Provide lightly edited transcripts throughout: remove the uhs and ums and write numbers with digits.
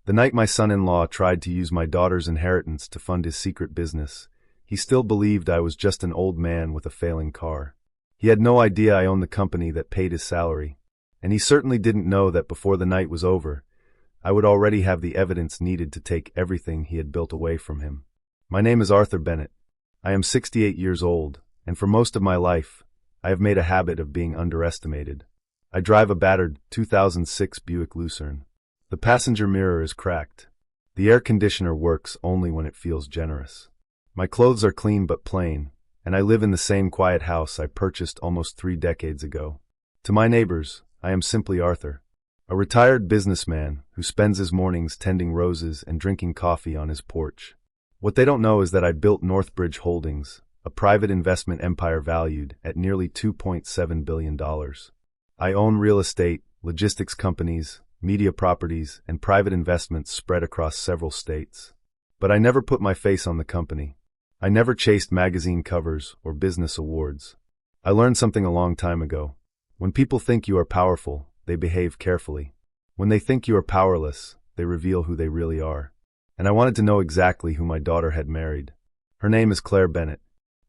The night my son-in-law tried to use my daughter's inheritance to fund his secret business, he still believed I was just an old man with a failing car. He had no idea I owned the company that paid his salary, and he certainly didn't know that before the night was over, I would already have the evidence needed to take everything he had built away from him. My name is Arthur Bennett. I am 68 years old, and for most of my life, I have made a habit of being underestimated. I drive a battered 2006 Buick Lucerne. The passenger mirror is cracked. The air conditioner works only when it feels generous. My clothes are clean but plain, and I live in the same quiet house I purchased almost 3 decades ago. To my neighbors, I am simply Arthur, a retired businessman who spends his mornings tending roses and drinking coffee on his porch. What they don't know is that I built Northbridge Holdings, a private investment empire valued at nearly $2.7 billion. I own real estate, logistics companies, media properties, and private investments spread across several states. But I never put my face on the company. I never chased magazine covers or business awards. I learned something a long time ago. When people think you are powerful, they behave carefully. When they think you are powerless, they reveal who they really are. And I wanted to know exactly who my daughter had married. Her name is Claire Bennett.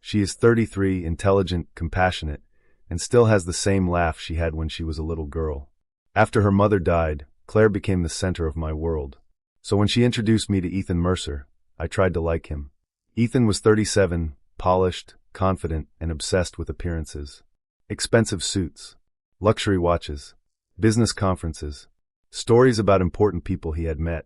She is 33, intelligent, compassionate, and still has the same laugh she had when she was a little girl. After her mother died, Claire became the center of my world. So when she introduced me to Ethan Mercer, I tried to like him. Ethan was 37, polished, confident, and obsessed with appearances. Expensive suits, luxury watches, business conferences, stories about important people he had met.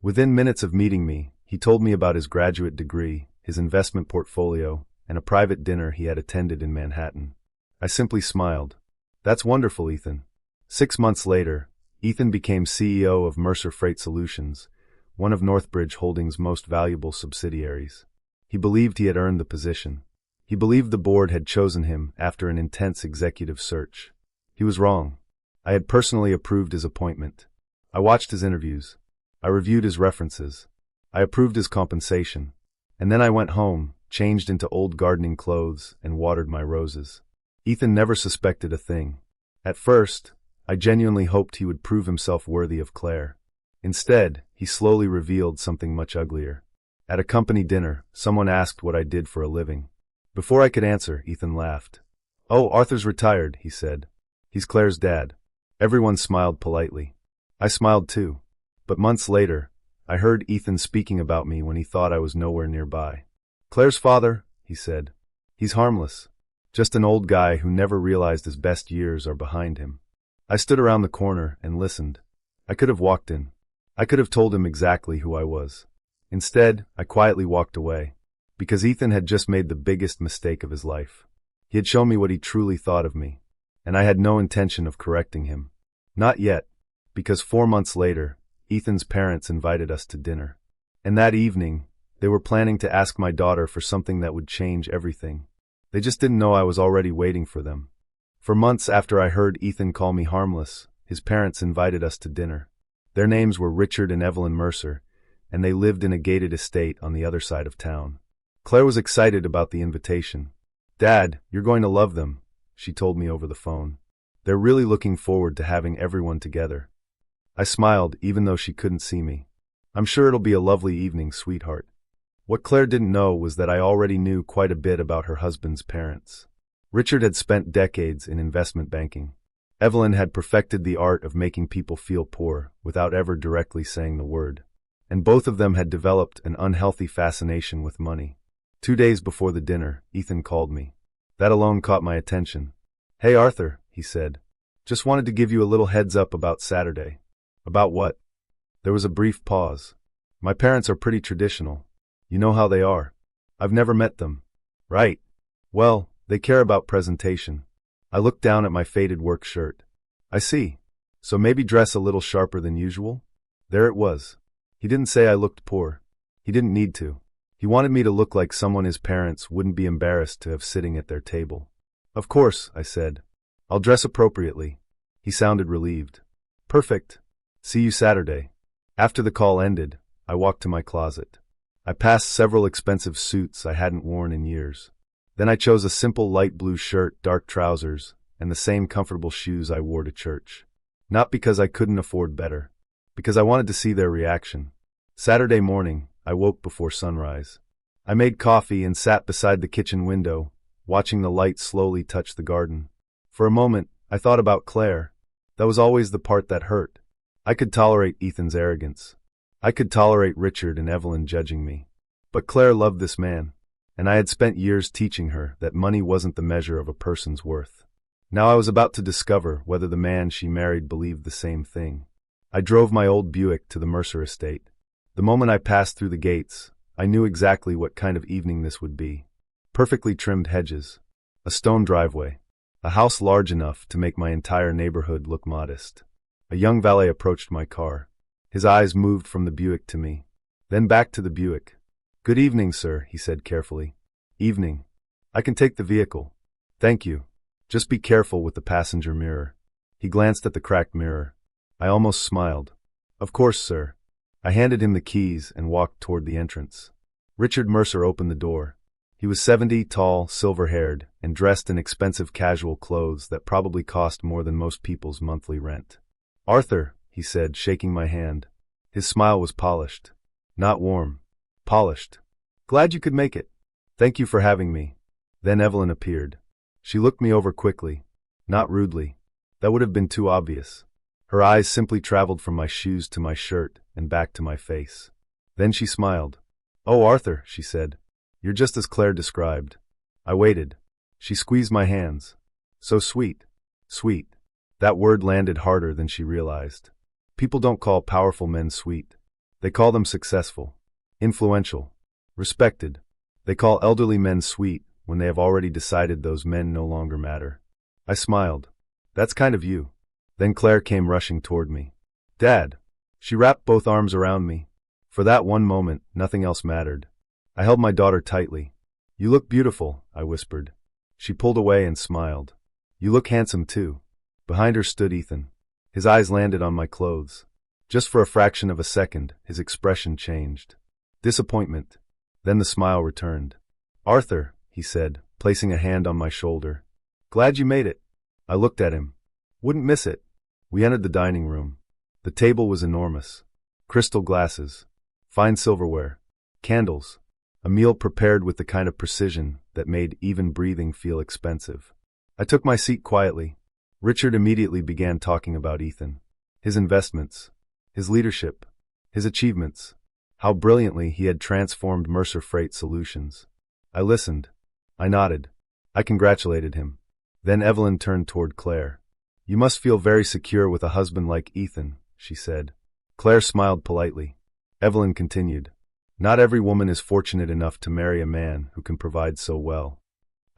Within minutes of meeting me, he told me about his graduate degree, his investment portfolio, and a private dinner he had attended in Manhattan. I simply smiled. That's wonderful, Ethan. 6 months later, Ethan became CEO of Mercer Freight Solutions, one of Northbridge Holdings' most valuable subsidiaries. He believed he had earned the position. He believed the board had chosen him after an intense executive search. He was wrong. I had personally approved his appointment. I watched his interviews. I reviewed his references. I approved his compensation. And then I went home, changed into old gardening clothes, and watered my roses. Ethan never suspected a thing. At first, I genuinely hoped he would prove himself worthy of Claire. Instead, he slowly revealed something much uglier. At a company dinner, someone asked what I did for a living. Before I could answer, Ethan laughed. "Oh, Arthur's retired," he said. "He's Claire's dad." Everyone smiled politely. I smiled too. But months later, I heard Ethan speaking about me when he thought I was nowhere nearby. "Claire's father," he said. "He's harmless. Just an old guy who never realized his best years are behind him." I stood around the corner and listened. I could have walked in. I could have told him exactly who I was. Instead, I quietly walked away, because Ethan had just made the biggest mistake of his life. He had shown me what he truly thought of me, and I had no intention of correcting him. Not yet, because 4 months later, Ethan's parents invited us to dinner. And that evening, they were planning to ask my daughter for something that would change everything. They just didn't know I was already waiting for them. For months after I heard Ethan call me harmless, his parents invited us to dinner. Their names were Richard and Evelyn Mercer, and they lived in a gated estate on the other side of town. Claire was excited about the invitation. "Dad, you're going to love them," she told me over the phone. "They're really looking forward to having everyone together." I smiled, even though she couldn't see me. "I'm sure it'll be a lovely evening, sweetheart." What Claire didn't know was that I already knew quite a bit about her husband's parents. Richard had spent decades in investment banking. Evelyn had perfected the art of making people feel poor without ever directly saying the word. And both of them had developed an unhealthy fascination with money. 2 days before the dinner, Ethan called me. That alone caught my attention. "Hey Arthur," he said. "Just wanted to give you a little heads up about Saturday." "About what?" There was a brief pause. "My parents are pretty traditional. You know how they are. I've never met them." "Right. Well, they care about presentation." I looked down at my faded work shirt. "I see. So maybe dress a little sharper than usual?" There it was. He didn't say I looked poor. He didn't need to. He wanted me to look like someone his parents wouldn't be embarrassed to have sitting at their table. "Of course," I said. "I'll dress appropriately." He sounded relieved. "Perfect. See you Saturday." After the call ended, I walked to my closet. I passed several expensive suits I hadn't worn in years. Then I chose a simple light blue shirt, dark trousers, and the same comfortable shoes I wore to church. Not because I couldn't afford better, because I wanted to see their reaction. Saturday morning, I woke before sunrise. I made coffee and sat beside the kitchen window, watching the light slowly touch the garden. For a moment, I thought about Claire. That was always the part that hurt. I could tolerate Ethan's arrogance. I could tolerate Richard and Evelyn judging me. But Claire loved this man, and I had spent years teaching her that money wasn't the measure of a person's worth. Now I was about to discover whether the man she married believed the same thing. I drove my old Buick to the Mercer estate. The moment I passed through the gates, I knew exactly what kind of evening this would be. Perfectly trimmed hedges, a stone driveway, a house large enough to make my entire neighborhood look modest. A young valet approached my car. His eyes moved from the Buick to me, then back to the Buick. "Good evening, sir," he said carefully. "Evening. I can take the vehicle. Thank you. Just be careful with the passenger mirror." He glanced at the cracked mirror. I almost smiled. "Of course, sir." I handed him the keys and walked toward the entrance. Richard Mercer opened the door. He was 70, tall, silver-haired, and dressed in expensive casual clothes that probably cost more than most people's monthly rent. "Arthur," he said, shaking my hand. His smile was polished. Not warm. Polished. "Glad you could make it. Thank you for having me." Then Evelyn appeared. She looked me over quickly. Not rudely. That would have been too obvious. Her eyes simply traveled from my shoes to my shirt and back to my face. Then she smiled. "Oh, Arthur," she said. "You're just as Claire described." I waited. She squeezed my hands. "So sweet. Sweet." That word landed harder than she realized. People don't call powerful men sweet. They call them successful, influential, respected. They call elderly men sweet when they have already decided those men no longer matter. I smiled. "That's kind of you." Then Claire came rushing toward me. "Dad." She wrapped both arms around me. For that one moment, nothing else mattered. I held my daughter tightly. "You look beautiful," I whispered. She pulled away and smiled. "You look handsome too." Behind her stood Ethan. His eyes landed on my clothes. Just for a fraction of a second, his expression changed. Disappointment. Then the smile returned. "Arthur," he said, placing a hand on my shoulder. "Glad you made it." I looked at him. "Wouldn't miss it." We entered the dining room. The table was enormous. Crystal glasses, fine silverware, candles, a meal prepared with the kind of precision that made even breathing feel expensive. I took my seat quietly. Richard immediately began talking about Ethan, his investments, his leadership, his achievements, how brilliantly he had transformed Mercer Freight Solutions. I listened. I nodded. I congratulated him. Then Evelyn turned toward Claire. "You must feel very secure with a husband like Ethan," she said. Claire smiled politely. Evelyn continued. "Not every woman is fortunate enough to marry a man who can provide so well."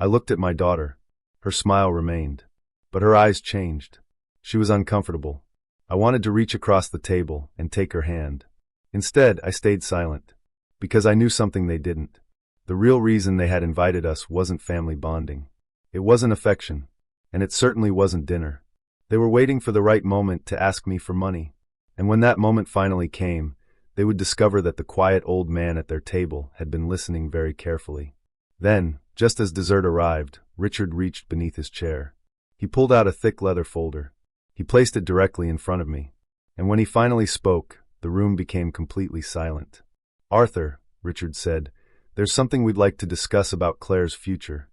I looked at my daughter. Her smile remained, but her eyes changed. She was uncomfortable. I wanted to reach across the table and take her hand. Instead, I stayed silent, because I knew something they didn't. The real reason they had invited us wasn't family bonding. It wasn't affection, and it certainly wasn't dinner. They were waiting for the right moment to ask me for money, and when that moment finally came, they would discover that the quiet old man at their table had been listening very carefully. Then, just as dessert arrived, Richard reached beneath his chair. He pulled out a thick leather folder. He placed it directly in front of me, and when he finally spoke, the room became completely silent. "Arthur," Richard said, "there's something we'd like to discuss about Claire's future."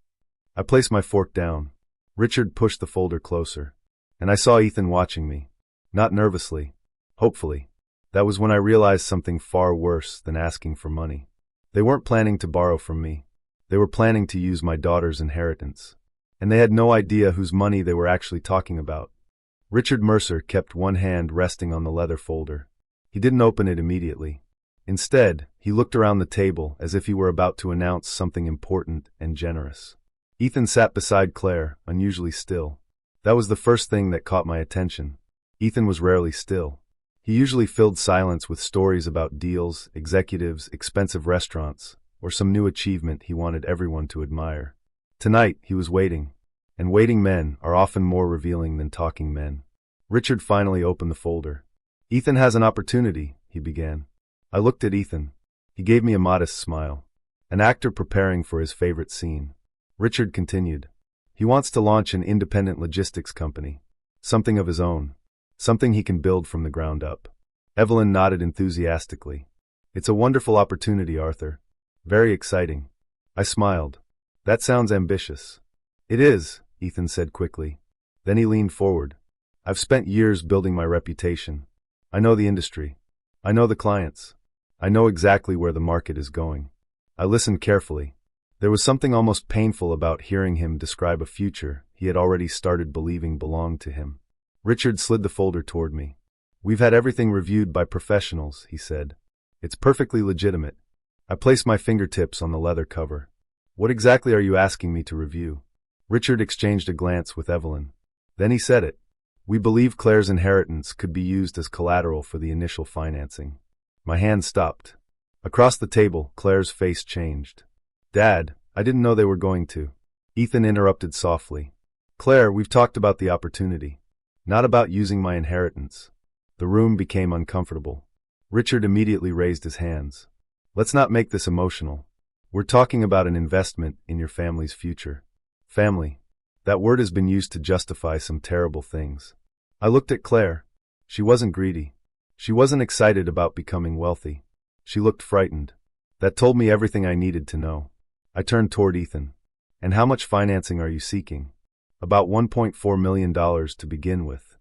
I placed my fork down. Richard pushed the folder closer, and I saw Ethan watching me. Not nervously, hopefully. That was when I realized something far worse than asking for money. They weren't planning to borrow from me. They were planning to use my daughter's inheritance. And they had no idea whose money they were actually talking about. Richard Mercer kept one hand resting on the leather folder. He didn't open it immediately. Instead, he looked around the table as if he were about to announce something important and generous. Ethan sat beside Claire, unusually still. That was the first thing that caught my attention. Ethan was rarely still. He usually filled silence with stories about deals, executives, expensive restaurants, or some new achievement he wanted everyone to admire. Tonight, he was waiting, and waiting men are often more revealing than talking men. Richard finally opened the folder. "Ethan has an opportunity," he began. I looked at Ethan. He gave me a modest smile. An actor preparing for his favorite scene. Richard continued. "He wants to launch an independent logistics company. Something of his own. Something he can build from the ground up. Evelyn nodded enthusiastically. It's a wonderful opportunity, Arthur. Very exciting. I smiled. That sounds ambitious. It is, Ethan said quickly. Then he leaned forward. I've spent years building my reputation. I know the industry. I know the clients. I know exactly where the market is going. I listened carefully. There was something almost painful about hearing him describe a future he had already started believing belonged to him. Richard slid the folder toward me. We've had everything reviewed by professionals, he said. It's perfectly legitimate. I placed my fingertips on the leather cover. What exactly are you asking me to review? Richard exchanged a glance with Evelyn. Then he said it. We believe Claire's inheritance could be used as collateral for the initial financing. My hand stopped. Across the table, Claire's face changed. Dad, I didn't know they were going to. Ethan interrupted softly. Claire, we've talked about the opportunity. Not about using my inheritance. The room became uncomfortable. Richard immediately raised his hands. Let's not make this emotional. We're talking about an investment in your family's future. Family. That word has been used to justify some terrible things. I looked at Claire. She wasn't greedy. She wasn't excited about becoming wealthy. She looked frightened. That told me everything I needed to know. I turned toward Ethan. And how much financing are you seeking? About $1.4 million to begin with.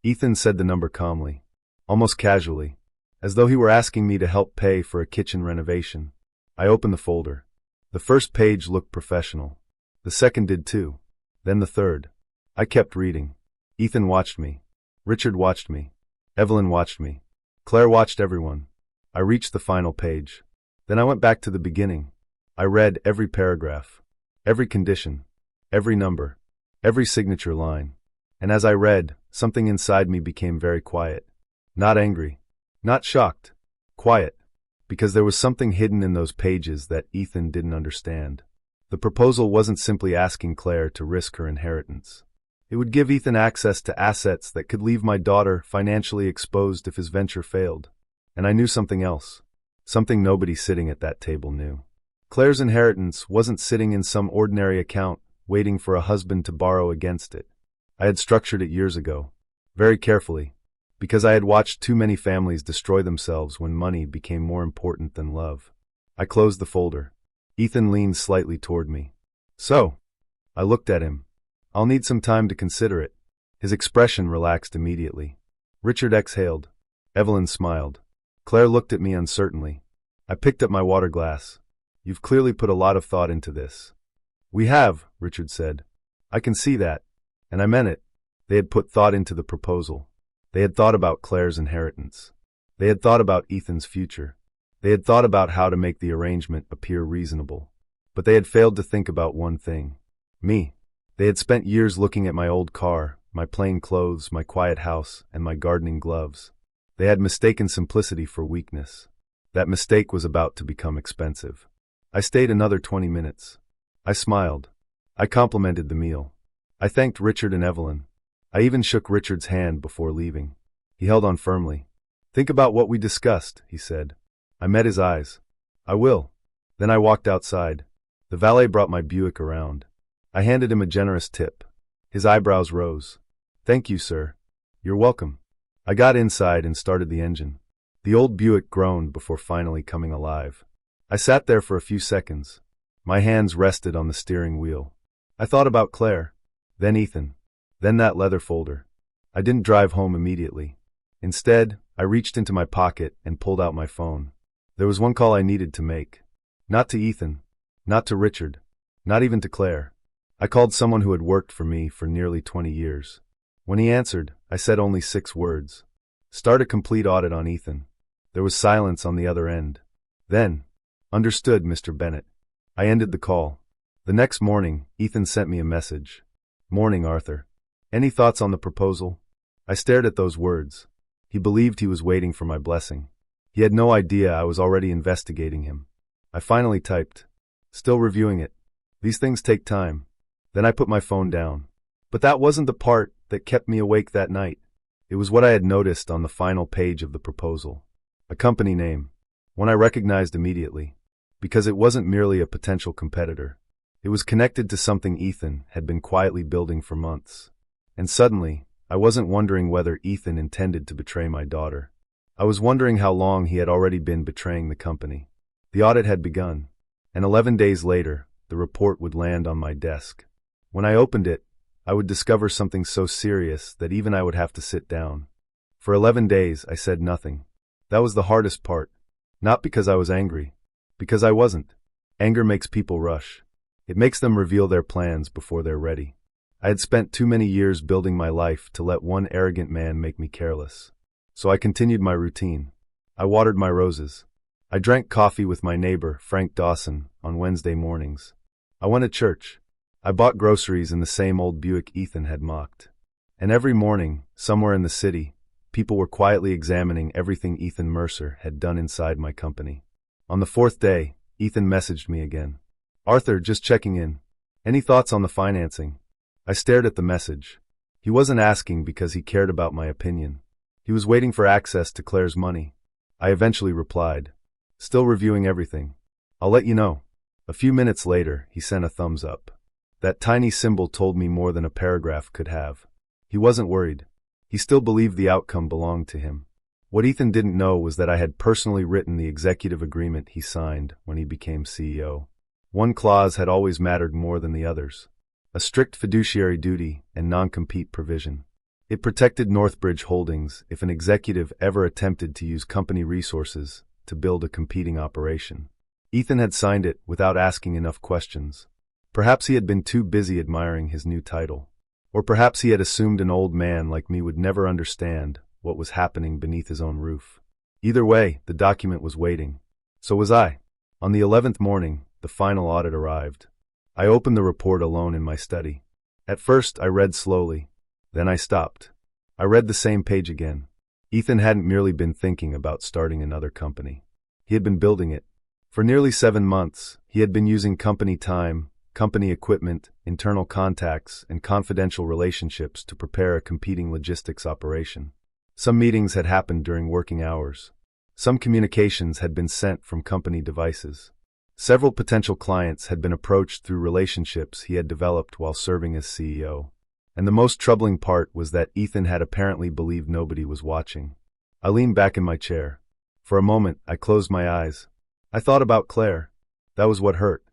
Ethan said the number calmly, almost casually, as though he were asking me to help pay for a kitchen renovation. I opened the folder. The first page looked professional. The second did too. Then the third. I kept reading. Ethan watched me. Richard watched me. Evelyn watched me. Claire watched everyone. I reached the final page. Then I went back to the beginning. I read every paragraph, every condition, every number, every signature line. And as I read, something inside me became very quiet. Not angry. Not shocked. Quiet. Because there was something hidden in those pages that Ethan didn't understand. The proposal wasn't simply asking Claire to risk her inheritance. It would give Ethan access to assets that could leave my daughter financially exposed if his venture failed. And I knew something else. Something nobody sitting at that table knew. Claire's inheritance wasn't sitting in some ordinary account, waiting for a husband to borrow against it. I had structured it years ago, very carefully, because I had watched too many families destroy themselves when money became more important than love. I closed the folder. Ethan leaned slightly toward me. So? I looked at him. I'll need some time to consider it. His expression relaxed immediately. Richard exhaled. Evelyn smiled. Claire looked at me uncertainly. I picked up my water glass. You've clearly put a lot of thought into this. We have, Richard said. I can see that. And I meant it. They had put thought into the proposal. They had thought about Claire's inheritance. They had thought about Ethan's future. They had thought about how to make the arrangement appear reasonable. But they had failed to think about one thing. Me. They had spent years looking at my old car, my plain clothes, my quiet house, and my gardening gloves. They had mistaken simplicity for weakness. That mistake was about to become expensive. I stayed another 20 minutes. I smiled. I complimented the meal. I thanked Richard and Evelyn. I even shook Richard's hand before leaving. He held on firmly. Think about what we discussed, he said. I met his eyes. I will. Then I walked outside. The valet brought my Buick around. I handed him a generous tip. His eyebrows rose. Thank you, sir. You're welcome. I got inside and started the engine. The old Buick groaned before finally coming alive. I sat there for a few seconds. My hands rested on the steering wheel. I thought about Claire, then Ethan, then that leather folder. I didn't drive home immediately. Instead, I reached into my pocket and pulled out my phone. There was one call I needed to make. Not to Ethan, not to Richard, not even to Claire. I called someone who had worked for me for nearly 20 years. When he answered, I said only 6 words. Start a complete audit on Ethan. There was silence on the other end. Then, understood, Mr. Bennett. I ended the call. The next morning, Ethan sent me a message. Morning, Arthur. Any thoughts on the proposal? I stared at those words. He believed he was waiting for my blessing. He had no idea I was already investigating him. I finally typed. Still reviewing it. These things take time. Then I put my phone down. But that wasn't the part that kept me awake that night. It was what I had noticed on the final page of the proposal. A company name. One I recognized immediately. Because it wasn't merely a potential competitor. It was connected to something Ethan had been quietly building for months. And suddenly, I wasn't wondering whether Ethan intended to betray my daughter. I was wondering how long he had already been betraying the company. The audit had begun, and 11 days later, the report would land on my desk. When I opened it, I would discover something so serious that even I would have to sit down. For 11 days, I said nothing. That was the hardest part. Not because I was angry, because I wasn't. Anger makes people rush. It makes them reveal their plans before they're ready. I had spent too many years building my life to let one arrogant man make me careless. So I continued my routine. I watered my roses. I drank coffee with my neighbor, Frank Dawson, on Wednesday mornings. I went to church. I bought groceries in the same old Buick Ethan had mocked. And every morning, somewhere in the city, people were quietly examining everything Ethan Mercer had done inside my company. On the 4th day, Ethan messaged me again. "Arthur, just checking in. Any thoughts on the financing?" I stared at the message. He wasn't asking because he cared about my opinion. He was waiting for access to Claire's money. I eventually replied, "Still reviewing everything. I'll let you know." A few minutes later, he sent a thumbs up. That tiny symbol told me more than a paragraph could have. He wasn't worried. He still believed the outcome belonged to him. What Ethan didn't know was that I had personally written the executive agreement he signed when he became CEO. One clause had always mattered more than the others: a strict fiduciary duty and non-compete provision. It protected Northbridge Holdings if an executive ever attempted to use company resources to build a competing operation. Ethan had signed it without asking enough questions. Perhaps he had been too busy admiring his new title. Or perhaps he had assumed an old man like me would never understand what was happening beneath his own roof. Either way, the document was waiting. So was I. On the 11th morning, the final audit arrived. I opened the report alone in my study. At first, I read slowly. Then I stopped. I read the same page again. Ethan hadn't merely been thinking about starting another company. He had been building it. For nearly 7 months, he had been using company time, company equipment, internal contacts, and confidential relationships to prepare a competing logistics operation. Some meetings had happened during working hours. Some communications had been sent from company devices. Several potential clients had been approached through relationships he had developed while serving as CEO. And the most troubling part was that Ethan had apparently believed nobody was watching. I leaned back in my chair. For a moment, I closed my eyes. I thought about Claire. That was what hurt.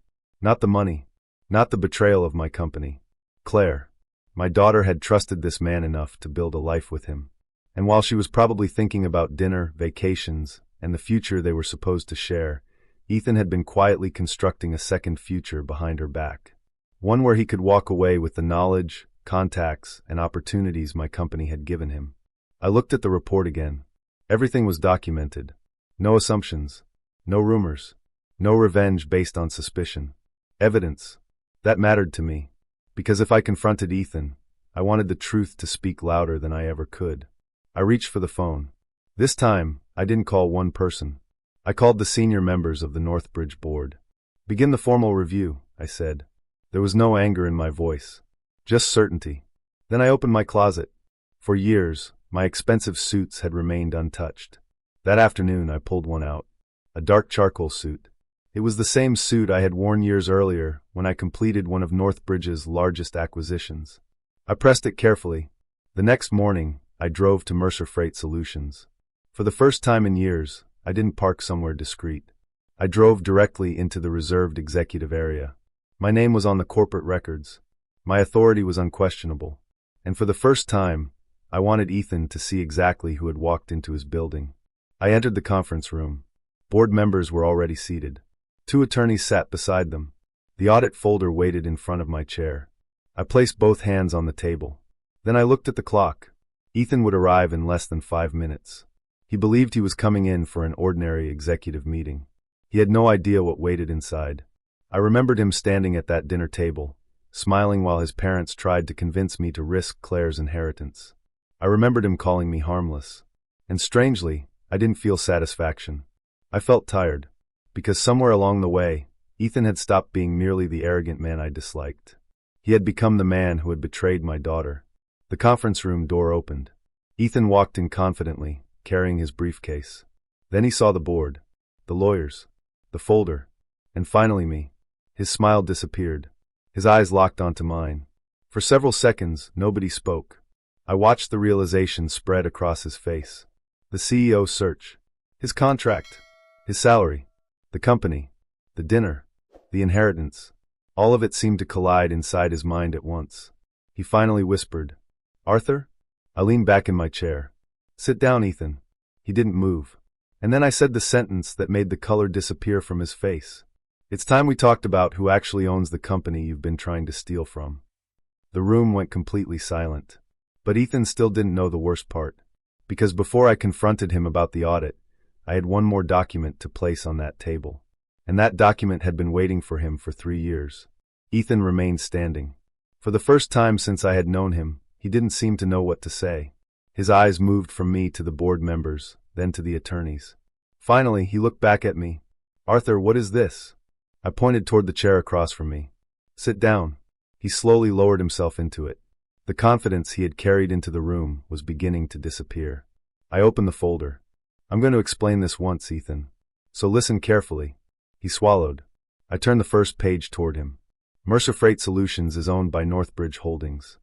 Not the money. Not the betrayal of my company. Claire. My daughter had trusted this man enough to build a life with him. And while she was probably thinking about dinner, vacations, and the future they were supposed to share, Ethan had been quietly constructing a second future behind her back. One where he could walk away with the knowledge, contacts, and opportunities my company had given him. I looked at the report again. Everything was documented. No assumptions. No rumors. No revenge based on suspicion. Evidence. That mattered to me. Because if I confronted Ethan, I wanted the truth to speak louder than I ever could. I reached for the phone. This time, I didn't call one person. I called the senior members of the Northbridge board. "Begin the formal review," I said. There was no anger in my voice. Just certainty. Then I opened my closet. For years, my expensive suits had remained untouched. That afternoon, I pulled one out. A dark charcoal suit. It was the same suit I had worn years earlier when I completed one of Northbridge's largest acquisitions. I pressed it carefully. The next morning, I drove to Mercer Freight Solutions. For the first time in years, I didn't park somewhere discreet. I drove directly into the reserved executive area. My name was on the corporate records. My authority was unquestionable. And for the first time, I wanted Ethan to see exactly who had walked into his building. I entered the conference room. Board members were already seated. 2 attorneys sat beside them. The audit folder waited in front of my chair. I placed both hands on the table. Then I looked at the clock. Ethan would arrive in less than 5 minutes. He believed he was coming in for an ordinary executive meeting. He had no idea what waited inside. I remembered him standing at that dinner table, smiling while his parents tried to convince me to risk Claire's inheritance. I remembered him calling me harmless. And strangely, I didn't feel satisfaction. I felt tired. Because somewhere along the way, Ethan had stopped being merely the arrogant man I disliked. He had become the man who had betrayed my daughter. The conference room door opened. Ethan walked in confidently, carrying his briefcase. Then he saw the board, the lawyers, the folder, and finally me. His smile disappeared. His eyes locked onto mine. For several seconds, nobody spoke. I watched the realization spread across his face. The CEO's search. His contract. His salary. The company. The dinner. The inheritance. All of it seemed to collide inside his mind at once. He finally whispered, "Arthur?" I leaned back in my chair. "Sit down, Ethan." He didn't move. And then I said the sentence that made the color disappear from his face. "It's time we talked about who actually owns the company you've been trying to steal from." The room went completely silent. But Ethan still didn't know the worst part. Because before I confronted him about the audit, I had one more document to place on that table. And that document had been waiting for him for 3 years. Ethan remained standing. For the first time since I had known him, he didn't seem to know what to say. His eyes moved from me to the board members, then to the attorneys. Finally, he looked back at me. "Arthur, what is this?" I pointed toward the chair across from me. "Sit down." He slowly lowered himself into it. The confidence he had carried into the room was beginning to disappear. I opened the folder. "I'm going to explain this once, Ethan. So listen carefully." He swallowed. I turned the first page toward him. Mercer Freight Solutions is owned by Northbridge Holdings.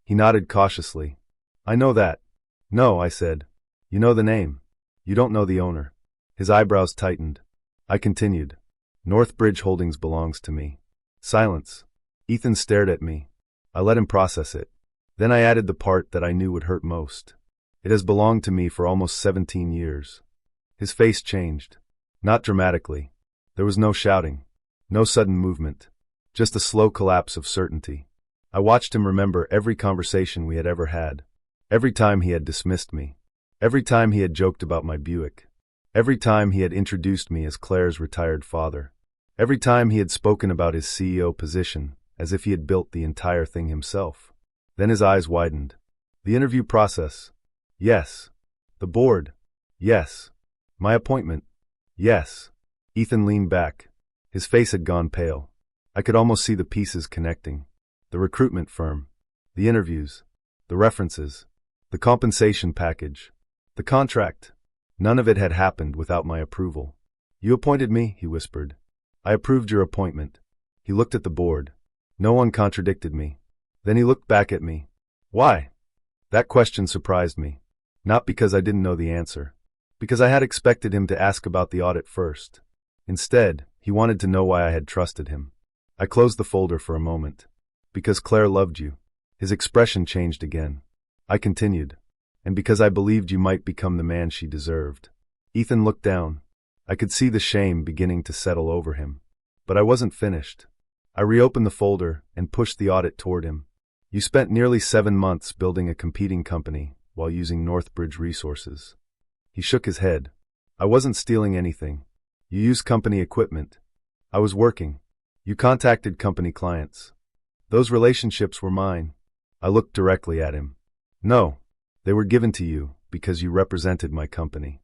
He nodded cautiously. "I know that." "No," I said. "You know the name. You don't know the owner." His eyebrows tightened. I continued. "Northbridge Holdings belongs to me." Silence. Ethan stared at me. I let him process it. Then I added the part that I knew would hurt most. "It has belonged to me for almost 17 years. His face changed. Not dramatically. There was no shouting. No sudden movement. Just a slow collapse of certainty. I watched him remember every conversation we had ever had. Every time he had dismissed me. Every time he had joked about my Buick. Every time he had introduced me as Claire's retired father. Every time he had spoken about his CEO position, as if he had built the entire thing himself. Then his eyes widened. "The interview process. Yes. The board. Yes. My appointment. Yes." Ethan leaned back. His face had gone pale. I could almost see the pieces connecting. The recruitment firm. The interviews. The references. The compensation package. The contract. None of it had happened without my approval. "You appointed me," he whispered. "I approved your appointment." He looked at the board. No one contradicted me. Then he looked back at me. "Why?" That question surprised me. Not because I didn't know the answer. Because I had expected him to ask about the audit first. Instead, he wanted to know why I had trusted him. I closed the folder for a moment. "Because Claire loved you." His expression changed again. I continued. "And because I believed you might become the man she deserved." Ethan looked down. I could see the shame beginning to settle over him. But I wasn't finished. I reopened the folder and pushed the audit toward him. "You spent nearly 7 months building a competing company while using Northbridge resources." He shook his head. "I wasn't stealing anything. You used company equipment. I was working. You contacted company clients. Those relationships were mine." I looked directly at him. "No, they were given to you because you represented my company."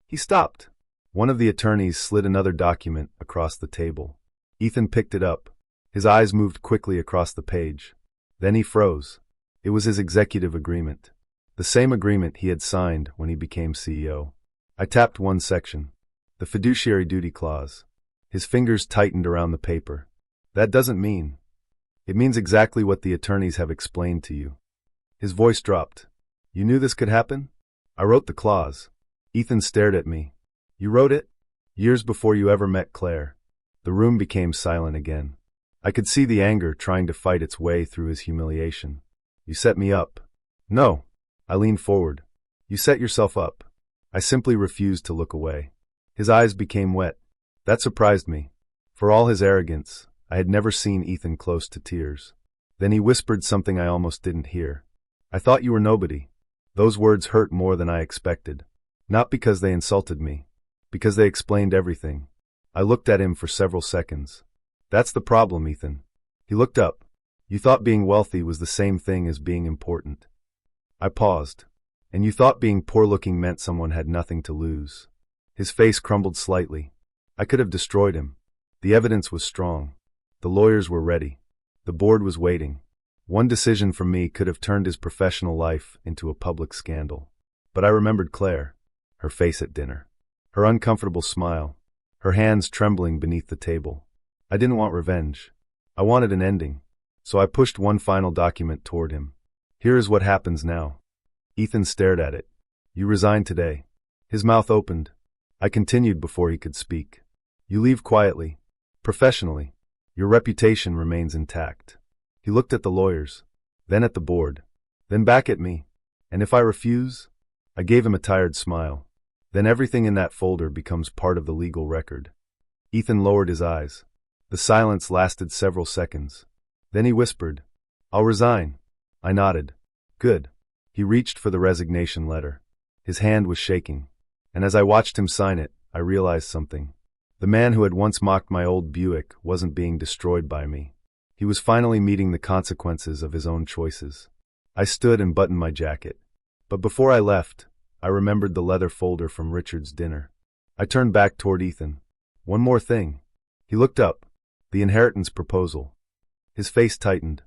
He stopped. One of the attorneys slid another document across the table. Ethan picked it up. His eyes moved quickly across the page. Then he froze. It was his executive agreement. The same agreement he had signed when he became CEO. I tapped one section. The fiduciary duty clause. His fingers tightened around the paper. "That doesn't mean." "It means exactly what the attorneys have explained to you." His voice dropped. "You knew this could happen?" "I wrote the clause." Ethan stared at me. "You wrote it? Years before you ever met Claire?" The room became silent again. I could see the anger trying to fight its way through his humiliation. "You set me up." "No." I leaned forward. "You set yourself up." I simply refused to look away. His eyes became wet. That surprised me. For all his arrogance, I had never seen Ethan close to tears. Then he whispered something I almost didn't hear. "I thought you were nobody." Those words hurt more than I expected. Not because they insulted me. Because they explained everything. I looked at him for several seconds. "That's the problem, Ethan." He looked up. "You thought being wealthy was the same thing as being important." I paused. "And you thought being poor-looking meant someone had nothing to lose." His face crumbled slightly. I could have destroyed him. The evidence was strong. The lawyers were ready. The board was waiting. One decision from me could have turned his professional life into a public scandal. But I remembered Claire, her face at dinner, her uncomfortable smile, her hands trembling beneath the table. I didn't want revenge. I wanted an ending. So I pushed one final document toward him. "Here is what happens now." Ethan stared at it. "You resign today." His mouth opened. I continued before he could speak. You leave quietly, professionally. Your reputation remains intact. He looked at the lawyers, then at the board, then back at me. And if I refuse? I gave him a tired smile. Then everything in that folder becomes part of the legal record. Ethan lowered his eyes. The silence lasted several seconds. Then he whispered, I'll resign. I nodded. Good. He reached for the resignation letter. His hand was shaking. And as I watched him sign it, I realized something. The man who had once mocked my old Buick wasn't being destroyed by me. He was finally meeting the consequences of his own choices. I stood and buttoned my jacket. But before I left, I remembered the leather folder from Richard's dinner. I turned back toward Ethan. One more thing. He looked up. The inheritance proposal. His face tightened.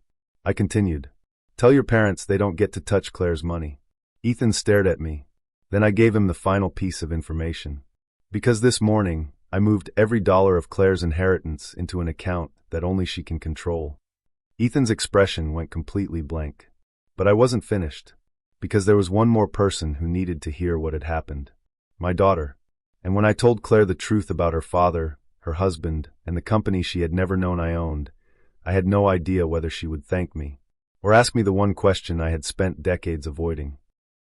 I continued. Tell your parents they don't get to touch Claire's money. Ethan stared at me. Then I gave him the final piece of information. Because this morning, I moved every dollar of Claire's inheritance into an account that only she can control. Ethan's expression went completely blank. But I wasn't finished. Because there was one more person who needed to hear what had happened. My daughter. And when I told Claire the truth about her father, her husband, and the company she had never known I owned, I had no idea whether she would thank me, or ask me the one question I had spent decades avoiding.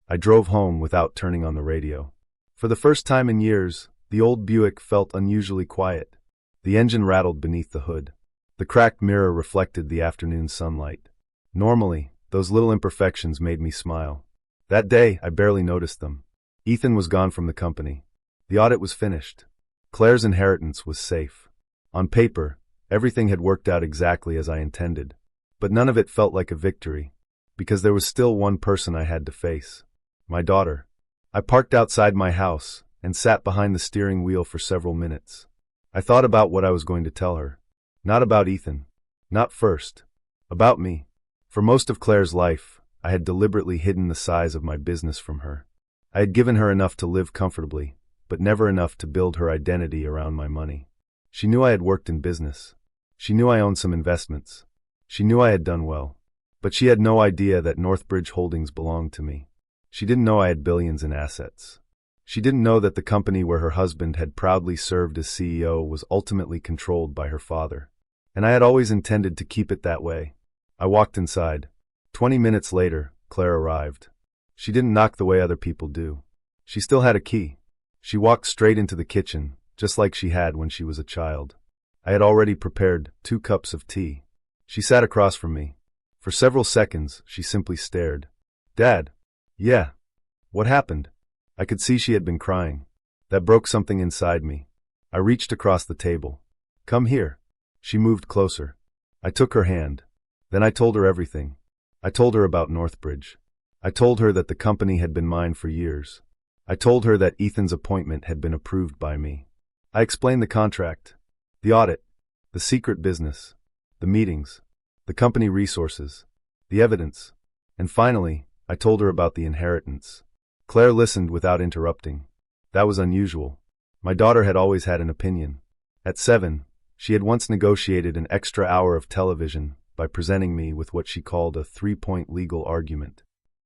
I drove home without turning on the radio. For the first time in years, the old Buick felt unusually quiet. The engine rattled beneath the hood. The cracked mirror reflected the afternoon sunlight. Normally, those little imperfections made me smile. That day, I barely noticed them. Ethan was gone from the company. The audit was finished. Claire's inheritance was safe. On paper, everything had worked out exactly as I intended. But none of it felt like a victory, because there was still one person I had to face. My daughter. I parked outside my house and sat behind the steering wheel for several minutes. I thought about what I was going to tell her. Not about Ethan. Not first. About me. For most of Claire's life, I had deliberately hidden the size of my business from her. I had given her enough to live comfortably, but never enough to build her identity around my money. She knew I had worked in business. She knew I owned some investments. She knew I had done well. But she had no idea that Northbridge Holdings belonged to me. She didn't know I had billions in assets. She didn't know that the company where her husband had proudly served as CEO was ultimately controlled by her father. And I had always intended to keep it that way. I walked inside. 20 minutes later, Claire arrived. She didn't knock the way other people do. She still had a key. She walked straight into the kitchen, just like she had when she was a child. I had already prepared 2 cups of tea. She sat across from me. For several seconds, she simply stared. Dad. Yeah. What happened? I could see she had been crying. That broke something inside me. I reached across the table. Come here. She moved closer. I took her hand. Then I told her everything. I told her about Northbridge. I told her that the company had been mine for years. I told her that Ethan's appointment had been approved by me. I explained the contract, the audit, the secret business, the meetings, the company resources, the evidence, and finally, I told her about the inheritance. Claire listened without interrupting. That was unusual. My daughter had always had an opinion. At 7, she had once negotiated an extra hour of television by presenting me with what she called a 3-point legal argument.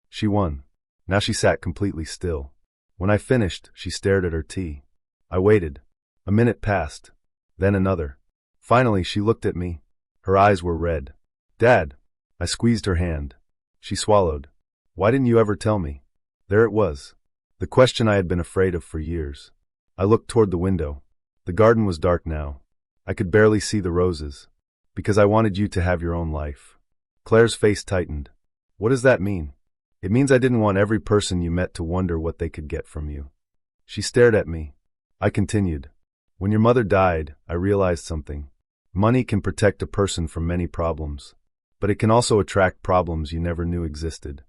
She won. Now she sat completely still. When I finished, she stared at her tea. I waited. A minute passed. Then another. Finally, she looked at me. Her eyes were red. Dad. I squeezed her hand. She swallowed. Why didn't you ever tell me? There it was. The question I had been afraid of for years. I looked toward the window. The garden was dark now. I could barely see the roses. Because I wanted you to have your own life. Claire's face tightened. What does that mean? It means I didn't want every person you met to wonder what they could get from you. She stared at me. I continued. When your mother died, I realized something. Money can protect a person from many problems, but it can also attract problems you never knew existed.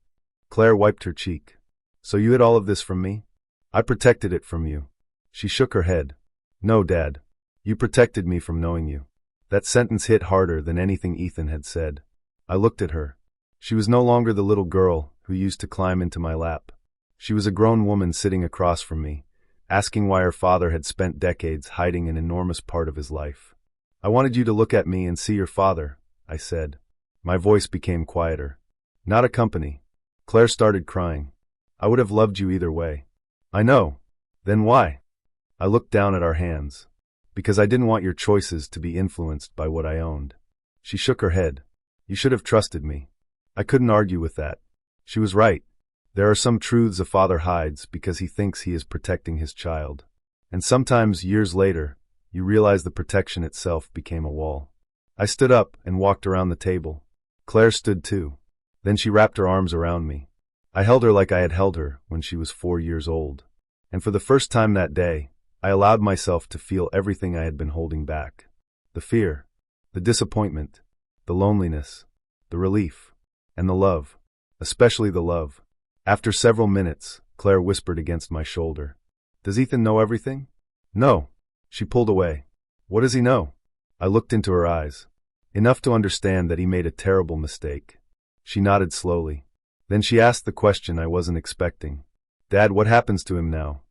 Claire wiped her cheek. So you hid all of this from me? I protected it from you. She shook her head. No, Dad. You protected me from knowing you. That sentence hit harder than anything Ethan had said. I looked at her. She was no longer the little girl who used to climb into my lap. She was a grown woman sitting across from me, asking why her father had spent decades hiding an enormous part of his life. I wanted you to look at me and see your father, I said. My voice became quieter. Not a company. Claire started crying. I would have loved you either way. I know. Then why? I looked down at our hands. Because I didn't want your choices to be influenced by what I owned. She shook her head. You should have trusted me. I couldn't argue with that. She was right. There are some truths a father hides because he thinks he is protecting his child. And sometimes, years later, you realize the protection itself became a wall. I stood up and walked around the table. Claire stood too. Then she wrapped her arms around me. I held her like I had held her when she was 4 years old. And for the first time that day, I allowed myself to feel everything I had been holding back. The fear, the disappointment, the loneliness, the relief, and the love, especially the love. After several minutes, Claire whispered against my shoulder. Does Ethan know everything? No. She pulled away. What does he know? I looked into her eyes. Enough to understand that he made a terrible mistake. She nodded slowly. Then she asked the question I wasn't expecting. Dad, what happens to him now?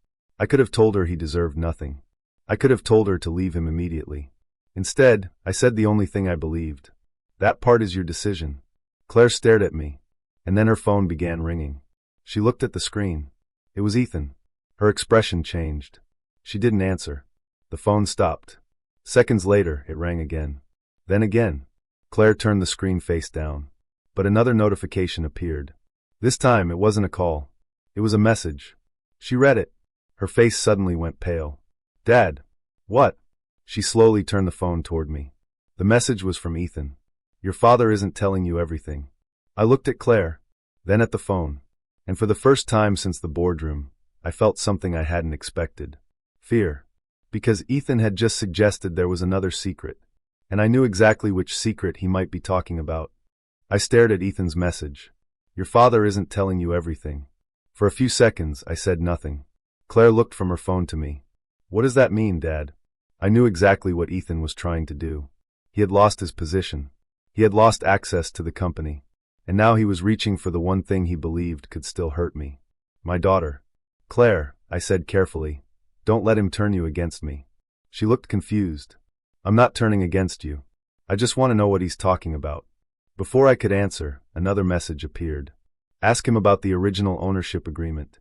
I could have told her he deserved nothing. I could have told her to leave him immediately. Instead, I said the only thing I believed. That part is your decision. Claire stared at me, and then her phone began ringing. She looked at the screen. It was Ethan. Her expression changed. She didn't answer. The phone stopped. Seconds later, it rang again. Then again. Claire turned the screen face down. But another notification appeared. This time, it wasn't a call. It was a message. She read it. Her face suddenly went pale. Dad. What? She slowly turned the phone toward me. The message was from Ethan. Your father isn't telling you everything. I looked at Claire, then at the phone, and for the first time since the boardroom, I felt something I hadn't expected. Fear. Because Ethan had just suggested there was another secret, and I knew exactly which secret he might be talking about. I stared at Ethan's message. Your father isn't telling you everything. For a few seconds, I said nothing. Claire looked from her phone to me. What does that mean, Dad? I knew exactly what Ethan was trying to do. He had lost his position. He had lost access to the company. And now he was reaching for the one thing he believed could still hurt me. My daughter. Claire, I said carefully, don't let him turn you against me. She looked confused. I'm not turning against you. I just want to know what he's talking about. Before I could answer, another message appeared. Ask him about the original ownership agreement.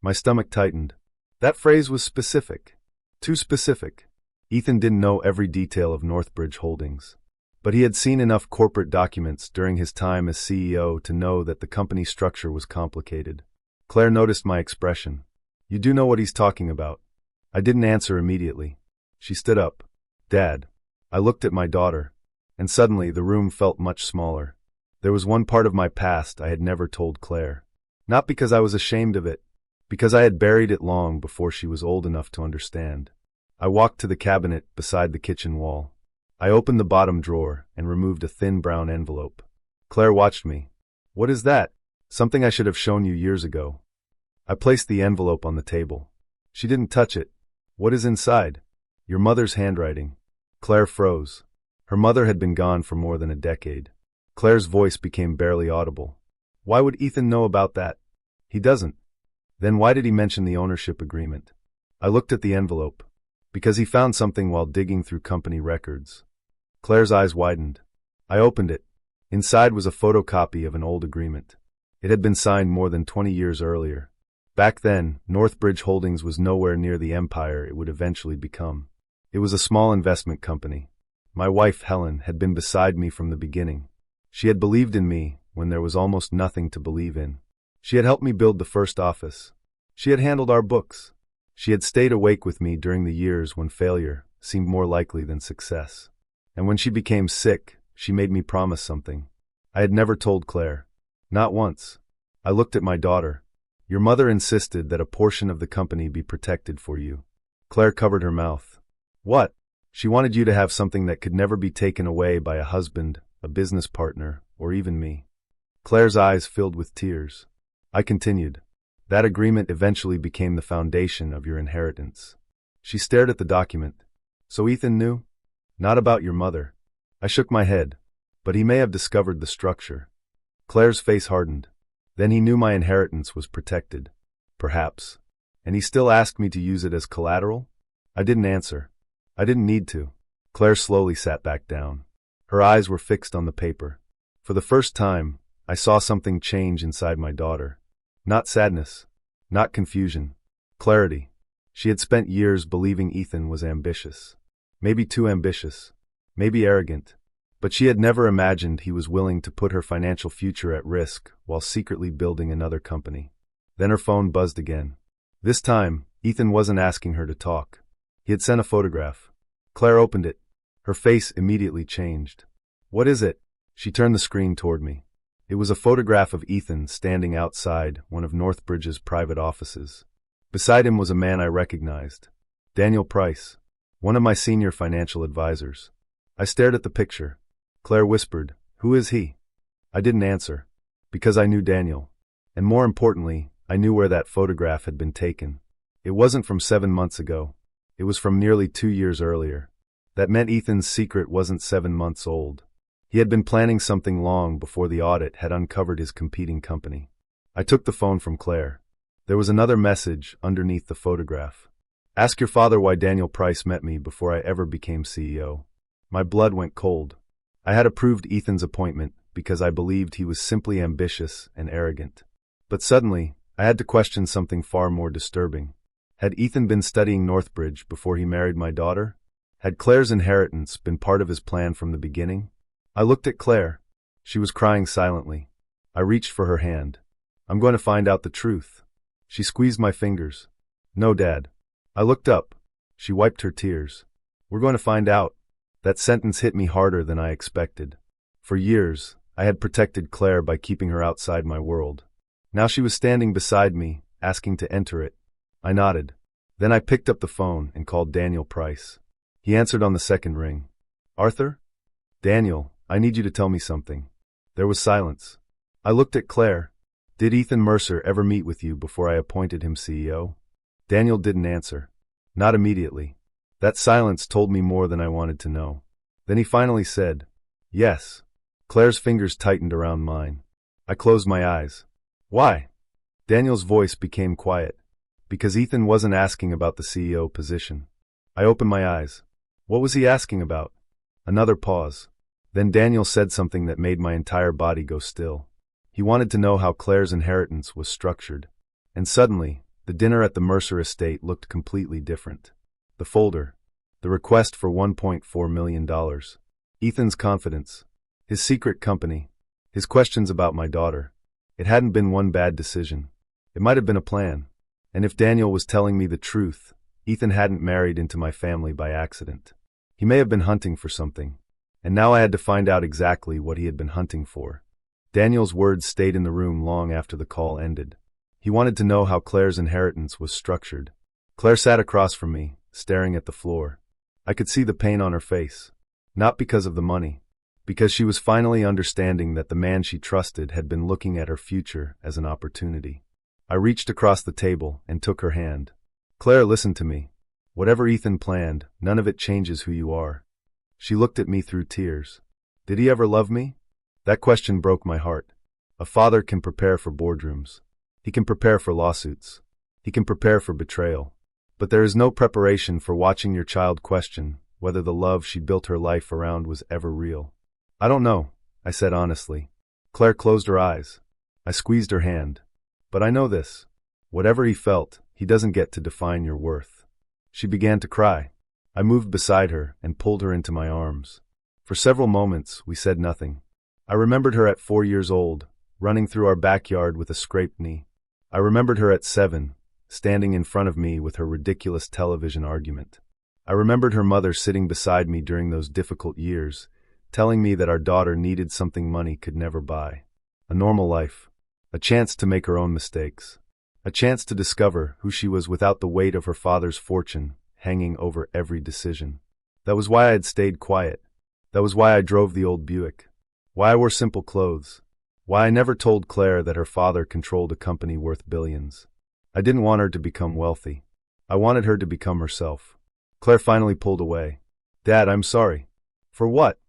My stomach tightened. That phrase was specific. Too specific. Ethan didn't know every detail of Northbridge Holdings. But he had seen enough corporate documents during his time as CEO to know that the company structure was complicated. Claire noticed my expression. You do know what he's talking about. I didn't answer immediately. She stood up. Dad. I looked at my daughter, and suddenly the room felt much smaller. There was one part of my past I had never told Claire. Not because I was ashamed of it, because I had buried it long before she was old enough to understand. I walked to the cabinet beside the kitchen wall. I opened the bottom drawer and removed a thin brown envelope. Claire watched me. What is that? Something I should have shown you years ago. I placed the envelope on the table. She didn't touch it. What is inside? Your mother's handwriting. Claire froze. Her mother had been gone for more than a decade. Claire's voice became barely audible. Why would Ethan know about that? He doesn't. Then why did he mention the ownership agreement? I looked at the envelope. Because he found something while digging through company records. Claire's eyes widened. I opened it. Inside was a photocopy of an old agreement. It had been signed more than 20 years earlier. Back then, Northbridge Holdings was nowhere near the empire it would eventually become. It was a small investment company. My wife, Helen, had been beside me from the beginning. She had believed in me when there was almost nothing to believe in. She had helped me build the first office. She had handled our books. She had stayed awake with me during the years when failure seemed more likely than success. And when she became sick, she made me promise something. I had never told Claire. Not once. I looked at my daughter. Your mother insisted that a portion of the company be protected for you. Claire covered her mouth. What? She wanted you to have something that could never be taken away by a husband, a business partner, or even me. Claire's eyes filled with tears. I continued. That agreement eventually became the foundation of your inheritance. She stared at the document. So Ethan knew? Not about your mother. I shook my head. But he may have discovered the structure. Claire's face hardened. Then he knew my inheritance was protected. Perhaps. And he still asked me to use it as collateral? I didn't answer. I didn't need to. Claire slowly sat back down. Her eyes were fixed on the paper. For the first time, I saw something change inside my daughter. Not sadness. Not confusion. Clarity. She had spent years believing Ethan was ambitious. Maybe too ambitious. Maybe arrogant. But she had never imagined he was willing to put her financial future at risk while secretly building another company. Then her phone buzzed again. This time, Ethan wasn't asking her to talk. He had sent a photograph. Claire opened it. Her face immediately changed. "What is it?" She turned the screen toward me. It was a photograph of Ethan standing outside one of Northbridge's private offices. Beside him was a man I recognized. Daniel Price, one of my senior financial advisors. I stared at the picture. Claire whispered, "Who is he?" I didn't answer. Because I knew Daniel. And more importantly, I knew where that photograph had been taken. It wasn't from 7 months ago. It was from nearly 2 years earlier. That meant Ethan's secret wasn't 7 months old. He had been planning something long before the audit had uncovered his competing company. I took the phone from Claire. There was another message underneath the photograph. "Ask your father why Daniel Price met me before I ever became CEO." My blood went cold. I had approved Ethan's appointment because I believed he was simply ambitious and arrogant. But suddenly, I had to question something far more disturbing. Had Ethan been studying Northbridge before he married my daughter? Had Claire's inheritance been part of his plan from the beginning? I looked at Claire. She was crying silently. I reached for her hand. "I'm going to find out the truth." She squeezed my fingers. "No, Dad." I looked up. She wiped her tears. "We're going to find out." That sentence hit me harder than I expected. For years, I had protected Claire by keeping her outside my world. Now she was standing beside me, asking to enter it. I nodded. Then I picked up the phone and called Daniel Price. He answered on the second ring. "Arthur?" "Daniel, I need you to tell me something." There was silence. I looked at Claire. "Did Ethan Mercer ever meet with you before I appointed him CEO?" Daniel didn't answer. Not immediately. That silence told me more than I wanted to know. Then he finally said, "Yes." Claire's fingers tightened around mine. I closed my eyes. "Why?" Daniel's voice became quiet. "Because Ethan wasn't asking about the CEO position." I opened my eyes. What was he asking about? Another pause. Then Daniel said something that made my entire body go still. He wanted to know how Claire's inheritance was structured. And suddenly, the dinner at the Mercer estate looked completely different. The folder. The request for $1.4 million. Ethan's confidence. His secret company. His questions about my daughter. It hadn't been one bad decision. It might have been a plan. And if Daniel was telling me the truth, Ethan hadn't married into my family by accident. He may have been hunting for something. And now I had to find out exactly what he had been hunting for. Daniel's words stayed in the room long after the call ended. He wanted to know how Claire's inheritance was structured. Claire sat across from me, staring at the floor. I could see the pain on her face. Not because of the money. Because she was finally understanding that the man she trusted had been looking at her future as an opportunity. I reached across the table and took her hand. "Claire, listen to me. Whatever Ethan planned, none of it changes who you are." She looked at me through tears. "Did he ever love me?" That question broke my heart. A father can prepare for boardrooms. He can prepare for lawsuits. He can prepare for betrayal. But there is no preparation for watching your child question whether the love she built her life around was ever real. "I don't know," I said honestly. Claire closed her eyes. I squeezed her hand. "But I know this. Whatever he felt, he doesn't get to define your worth." She began to cry. I moved beside her and pulled her into my arms. For several moments, we said nothing. I remembered her at 4 years old, running through our backyard with a scraped knee. I remembered her at 7, standing in front of me with her ridiculous television argument. I remembered her mother sitting beside me during those difficult years, telling me that our daughter needed something money could never buy. A normal life. A chance to make her own mistakes. A chance to discover who she was without the weight of her father's fortune hanging over every decision. That was why I had stayed quiet. That was why I drove the old Buick. Why I wore simple clothes. Why I never told Claire that her father controlled a company worth billions. I didn't want her to become wealthy. I wanted her to become herself. Claire finally pulled away. "Dad, I'm sorry." "For what?"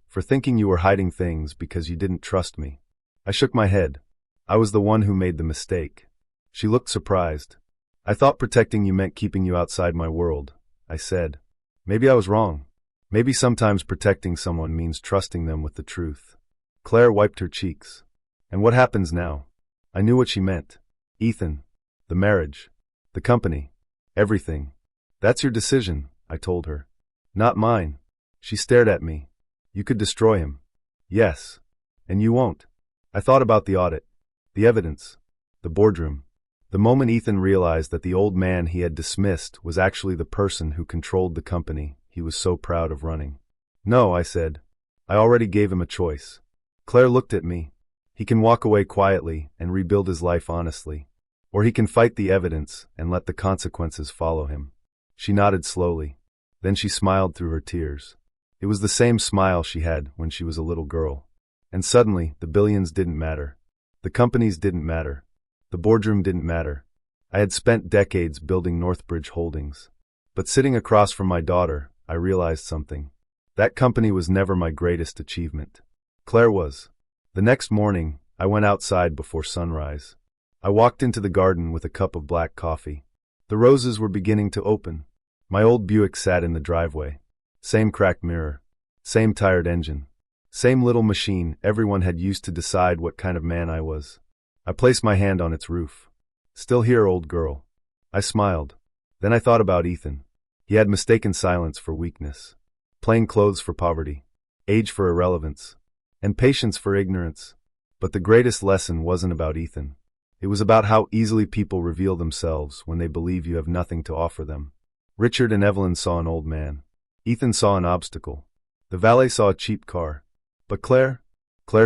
"For thinking you were hiding things because you didn't trust me." I shook my head. I was the one who made the mistake. She looked surprised. "I thought protecting you meant keeping you outside my world," I said. Maybe I was wrong. Maybe sometimes protecting someone means trusting them with the truth. Claire wiped her cheeks. "And what happens now?" I knew what she meant. Ethan. The marriage. The company. Everything. That's your decision, I told her. Not mine. She stared at me. You could destroy him. Yes. And you won't. I thought about the audit, the evidence, the boardroom. The moment Ethan realized that the old man he had dismissed was actually the person who controlled the company he was so proud of running. No, I said. I already gave him a choice. Claire looked at me. He can walk away quietly and rebuild his life honestly. Or he can fight the evidence and let the consequences follow him. She nodded slowly. Then she smiled through her tears. It was the same smile she had when she was a little girl. And suddenly, the billions didn't matter. The companies didn't matter. The boardroom didn't matter. I had spent decades building Northbridge Holdings. But sitting across from my daughter, I realized something. That company was never my greatest achievement. Claire was. The next morning, I went outside before sunrise. I walked into the garden with a cup of black coffee. The roses were beginning to open. My old Buick sat in the driveway. Same cracked mirror. Same tired engine. Same little machine everyone had used to decide what kind of man I was. I placed my hand on its roof. Still here, old girl. I smiled. Then I thought about Ethan. He had mistaken silence for weakness. Plain clothes for poverty. Age for irrelevance. And patience for ignorance. But the greatest lesson wasn't about Ethan. It was about how easily people reveal themselves when they believe you have nothing to offer them. Richard and Evelyn saw an old man. Ethan saw an obstacle. The valet saw a cheap car. But Claire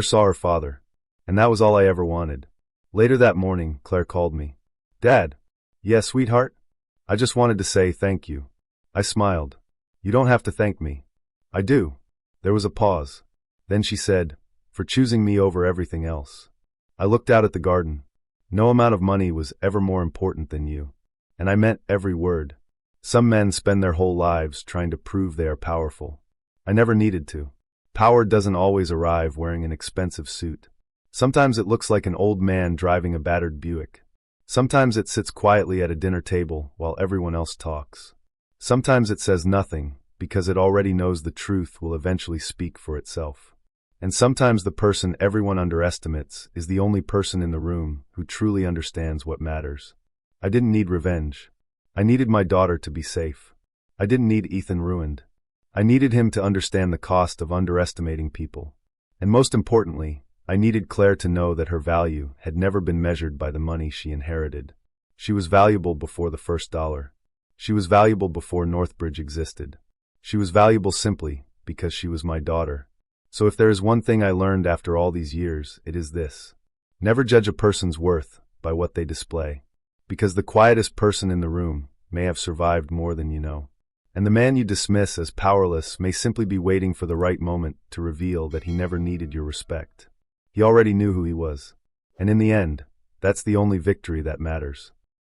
saw her father. And that was all I ever wanted. Later that morning, Claire called me. Dad. Yes, sweetheart? I just wanted to say thank you. I smiled. You don't have to thank me. I do. There was a pause. Then she said, for choosing me over everything else. I looked out at the garden. No amount of money was ever more important than you. And I meant every word. Some men spend their whole lives trying to prove they are powerful. I never needed to. Power doesn't always arrive wearing an expensive suit. Sometimes it looks like an old man driving a battered Buick. Sometimes it sits quietly at a dinner table while everyone else talks. Sometimes it says nothing because it already knows the truth will eventually speak for itself. And sometimes the person everyone underestimates is the only person in the room who truly understands what matters. I didn't need revenge. I needed my daughter to be safe. I didn't need Ethan ruined. I needed him to understand the cost of underestimating people. And most importantly, I needed Claire to know that her value had never been measured by the money she inherited. She was valuable before the first dollar. She was valuable before Northbridge existed. She was valuable simply because she was my daughter. So if there is one thing I learned after all these years, it is this. Never judge a person's worth by what they display. Because the quietest person in the room may have survived more than you know. And the man you dismiss as powerless may simply be waiting for the right moment to reveal that he never needed your respect. He already knew who he was. And in the end, that's the only victory that matters.